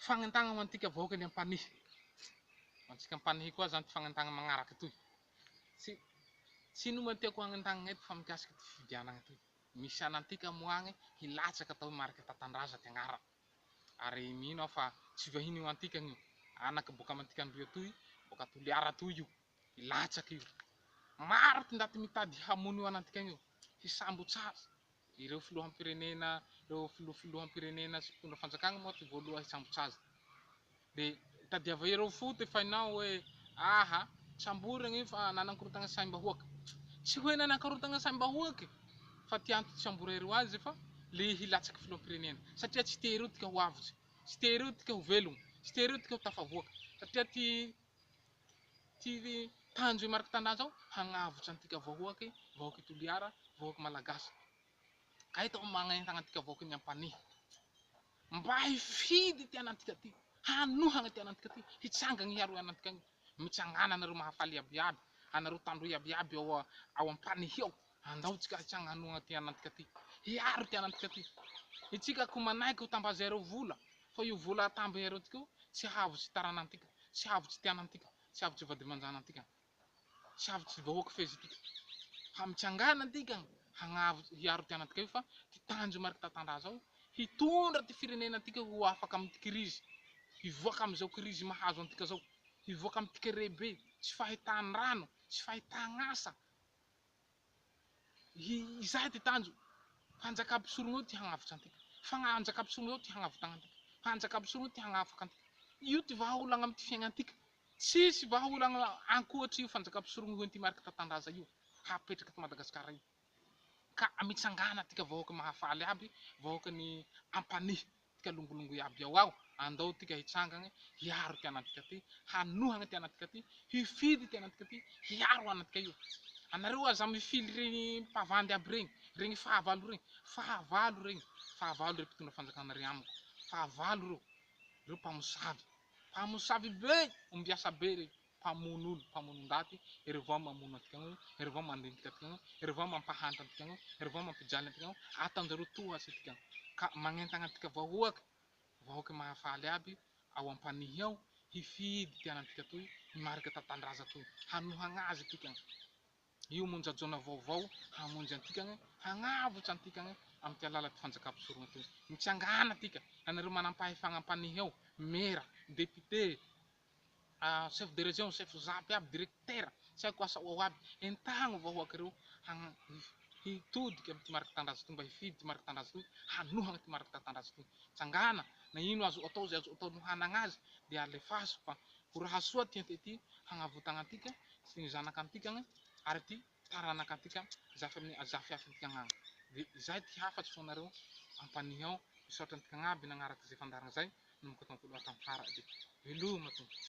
fagnentagna mantika vahoaka ny Ampanihy. Antsika Ampanihy koa zany fagnentagna magnaraka toy. Tsy no tiako hagnentagna eto fa mikasika ty fidianagna toy. Misy hanantika moagny hilatsaka atao I Marc Tatandraza ty agnarany. Ary mino aho fa tsy vahiny io antika io. Anaky boka amantikandrio toy, boka Toliara toy io. Hilatsaka io. Maro ty ndaty mitady hamono io anantika io. Hisambotsy azy. Ireo filohan'I, ireo filohan'I sy mpitondra fanjakana moa ty voaloha hisambotsy azy. De tadiavinjareo foty fa inao hoe aha, samborina io fa nanankorotagna saim-bahoaka. Tsy hoe nanankorotagna saim-bahoaky fa ty antony samborero azy fa le hilatsaky filohan'I. Satria tsy tereo tika ho avotsy. Tsy tereo tika ho velogno. Tsy tereo tika ho tafavoaka. Satria ty tanjo I Marc Tatandraza zao hagnavotra antika vahoaky Toliara, vahoaky malagasy. Ka ito magnentagna antika vahoaky ny Ampanihy. Mba hifidy ty anantika ty. Hanohana ty anantika ty. Hitsangana hiaro anantika io. Mitsangana anareo mahafaly abiaby. Anareo tandroy abiaby ao Ampanihy ao. Andao tsika hitsanga hanohana ty anantika ty. Hiaro ty anantika ty. Itsika ko manaiky ho tambazareo vola. Fa io vola atambajareo tika io tsy havotsy taranantika. Tsy havotsy ty anantika. Tsy havotsy vadimanjana antika. Tsy havotsy vahoaky fezitika. Hamitsangana antika hiaro ty anantika io fa ty tanjo I Marc Tatandraza zao hitondra ty firenena tika ho afaka amy ty krizy. Hivoaka amizao krizy mahazo antika zao. Hivoaka amy ty kerebe. Tsy fahitan-drano. Tsy fahitan-asa. Izay ty tanjo. Fanjaka ampisorogny eo ty hagnavotra antika. Fanjaka ampisorogny eo ty hagnavotagna antika. Fanjaka ampisorogny eo ty hagnafaka antika. Io ty vahaolagna amy ty fiaigna antika. Tsisy vahaolagna ankoatry io fanjaka ampisorogny eo ty Marc Tatandraza io. Hapetraky ty Madagasikara io. Ka mitsangana tika vahoaky mahafaly aby, vahoaky ny Ampanihy, tika longolongo iaby ao. Andao tika hitsangana, hiaro ty anantika ty, hanohana ty anantika ty, hifidy ty anantika ty, hiaro anantika io. Anareo aza mifily regny mpavandy aby regny, regny fahavalo regny, fahavalo regny, fahavalo re mpitondra fanjakana re amiko, fahavalo reo mpamosavy, mpamosavy be, ombiasa be regny, mpamono olo, mpamono ndaty, ereo vao mamono antika io, ereo vao mandinika antika io, ereo vao mampahanta antika io, ereo vao mampijaly antika io, atanjareo tohatsy antika io. Ka magnentagna antika vahoaky mahafaly aby ao Ampanihy ao, hifidy ty anantika toy, I Marc Tatandraza toy, hanohagna azy atika. Io monjajona vaovao hamonjy antika, hagnavotra antika amy ty alala ty fanjaka ampisorogny toy. Mitsangana atika, anareo manampahefagna Ampanihy ao, maire, député, chef de région, chef zapy aby, directeur, tsy haiko asa ao aby, entagna vahoaky reo hitodiky amy ty Marc Tatandraza toy, mba hifidy ty Marc Tatandraza toy, hanohana ty Marc Tatandraza toy. Tsangana, na ino azo atao zay azo atao hanohana azy, de alefaso fa ho raha soa ty ty hagnavotagna antika, sy ny zanaka antika, ary ty taranaka antika zafy antika gn'agny. De izay ty hafatsy fonareo Ampanihy ao, misaotra antika agnaby nagnaraky zay fandarana zay, nomoko atao filoha tamy fara de veloma tompoko.